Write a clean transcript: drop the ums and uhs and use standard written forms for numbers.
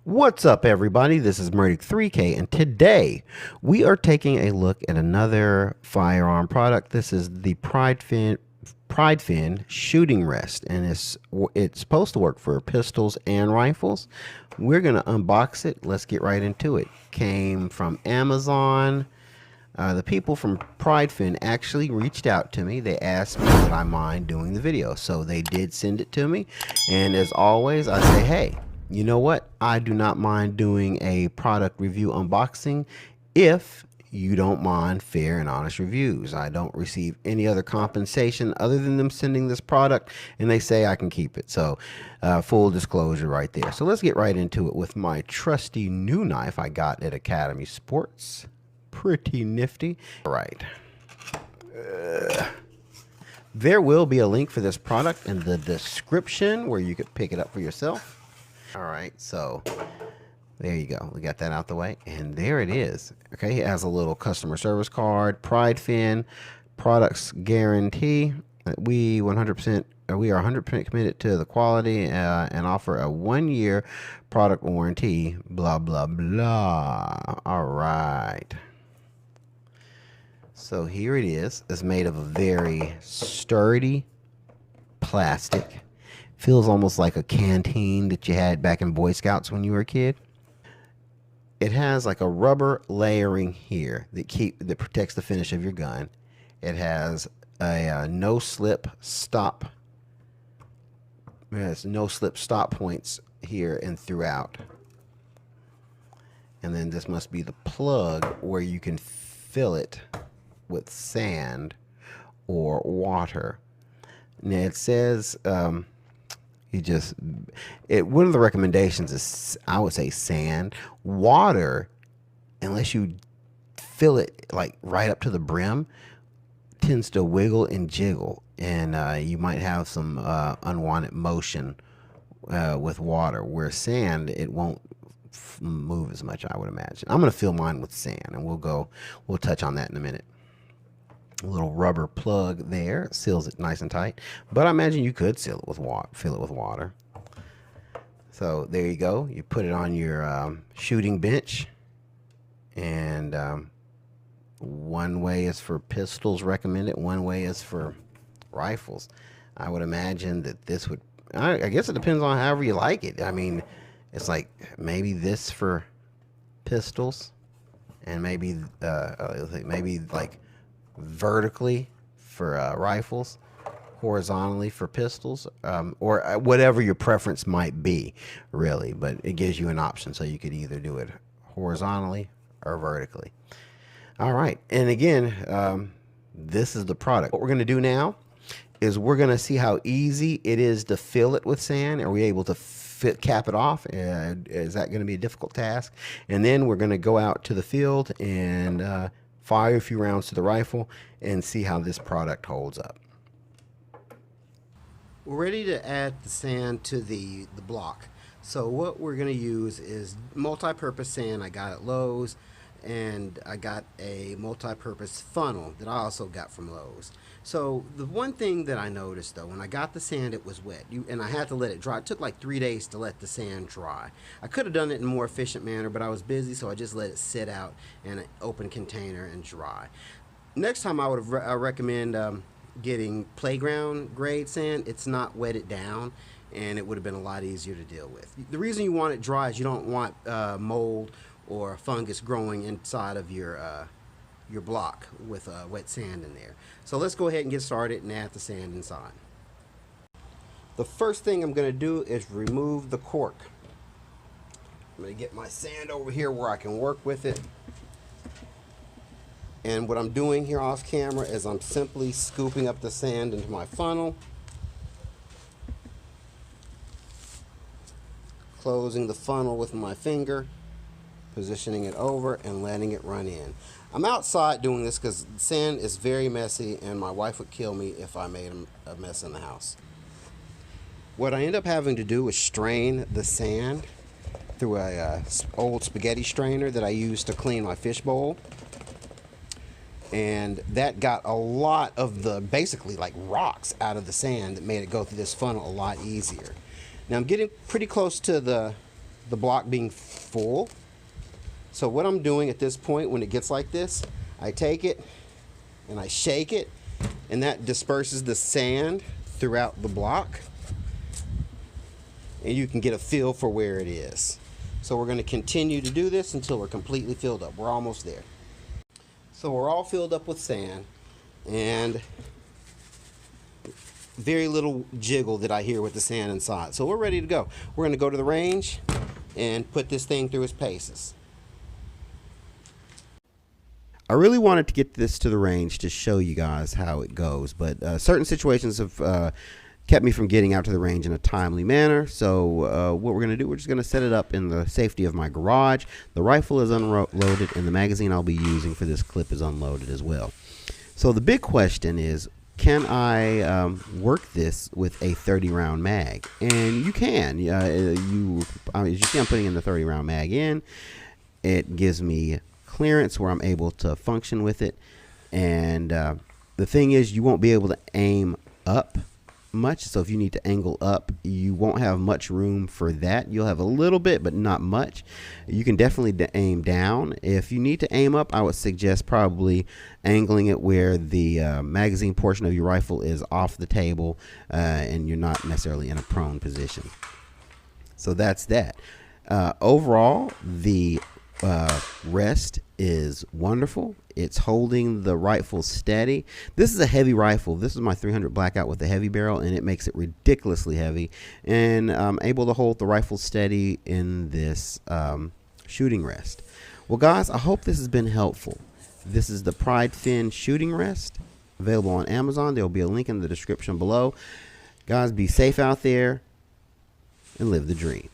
What's up, everybody? This is Murdic3K, and today we are taking a look at another firearm product. This is the Pridefend Shooting Rest, and it's supposed to work for pistols and rifles. We're gonna unbox it. Let's get right into it. Came from Amazon. The people from Pridefend actually reached out to me. They asked me would I mind doing the video, so they did send it to me. And as always, I say, hey, you know what? I do not mind doing a product review unboxing if you don't mind fair and honest reviews. I don't receive any other compensation other than them sending this product, and they say I can keep it. So full disclosure right there. So let's get right into it with my trusty new knife I got at Academy Sports. Pretty nifty. All right. There will be a link for this product in the description where you could pick it up for yourself. All right, so there you go. We got that out the way, and there it is. Okay, it has a little customer service card. Pridefend products guarantee. We are 100% committed to the quality and offer a 1-year product warranty. Blah blah blah. All right. So here it is. It's made of a very sturdy plastic. Feels almost like a canteen that you had back in Boy Scouts when you were a kid. It has like a rubber layering here that protects the finish of your gun. It has a no slip stop. It has no slip stop points here and throughout. And then this must be the plug where you can fill it with sand or water. Now it says one of the recommendations is, I would say, sand. Water, unless you fill it like right up to the brim, tends to wiggle and jiggle, and you might have some unwanted motion with water, where sand, it won't move as much, I would imagine. I'm going to fill mine with sand, and we'll touch on that in a minute. A little rubber plug there seals it nice and tight, but I imagine you could fill it with water. So there you go. You put it on your shooting bench, and one way is for pistols recommended, one way is for rifles. I would imagine that this would, I guess it depends on however you like it. I mean, it's like maybe this for pistols, and maybe like vertically for rifles, horizontally for pistols, or whatever your preference might be, really. But it gives you an option, so you could either do it horizontally or vertically. All right, and again, this is the product. What we're going to do now is we're going to see how easy it is to fill it with sand. Are we able to cap it off? Is that going to be a difficult task? And then we're going to go out to the field and fire a few rounds to the rifle and see how this product holds up. We're ready to add the sand to the block. So what we're going to use is multi-purpose sand I got at Lowe's, and I got a multi-purpose funnel that I also got from Lowe's. So the one thing that I noticed, though, when I got the sand, it was wet, and I had to let it dry. It took like 3 days to let the sand dry. I could have done it in a more efficient manner, but I was busy, so I just let it sit out in an open container and dry. Next time I would recommend getting playground grade sand. It's not wetted down, and it would have been a lot easier to deal with. The reason you want it dry is you don't want mold or fungus growing inside of your block with wet sand in there. So let's go ahead and get started and add the sand inside. The first thing I'm going to do is remove the cork. I'm going to get my sand over here where I can work with it. And what I'm doing here off camera is I'm simply scooping up the sand into my funnel, closing the funnel with my finger, positioning it over, and letting it run in. I'm outside doing this because sand is very messy, and my wife would kill me if I made a mess in the house. What I end up having to do is strain the sand through a old spaghetti strainer that I use to clean my fish bowl. And that got a lot of the basically like rocks out of the sand that made it go through this funnel a lot easier. Now I'm getting pretty close to the the block being full. So what I'm doing at this point, when it gets like this, I take it and I shake it, and that disperses the sand throughout the block, and you can get a feel for where it is. So we're going to continue to do this until we're completely filled up. We're almost there. So we're all filled up with sand, and very little jiggle that I hear with the sand inside. So we're ready to go. We're going to go to the range and put this thing through its paces. I really wanted to get this to the range to show you guys how it goes, but certain situations have kept me from getting out to the range in a timely manner. So what we're going to do, we're just going to set it up in the safety of my garage. The rifle is unloaded, and the magazine I'll be using for this clip is unloaded as well. So the big question is, can I work this with a 30-round mag? And you can. As you see, I'm putting in the 30-round mag in. It gives me clearance where I'm able to function with it. And the thing is, you won't be able to aim up much. So if you need to angle up, you won't have much room for that. You'll have a little bit, but not much. You can definitely aim down. If you need to aim up, I would suggest probably angling it where the magazine portion of your rifle is off the table, and you're not necessarily in a prone position. So that's that. Overall, the rest is wonderful. It's holding the rifle steady. This is a heavy rifle. This is my 300 Blackout with a heavy barrel, and it makes it ridiculously heavy, and I'm able to hold the rifle steady in this shooting rest. Well, guys, I hope this has been helpful. This is the Pridefend Shooting Rest, available on Amazon. There will be a link in the description below. Guys, be safe out there and live the dream.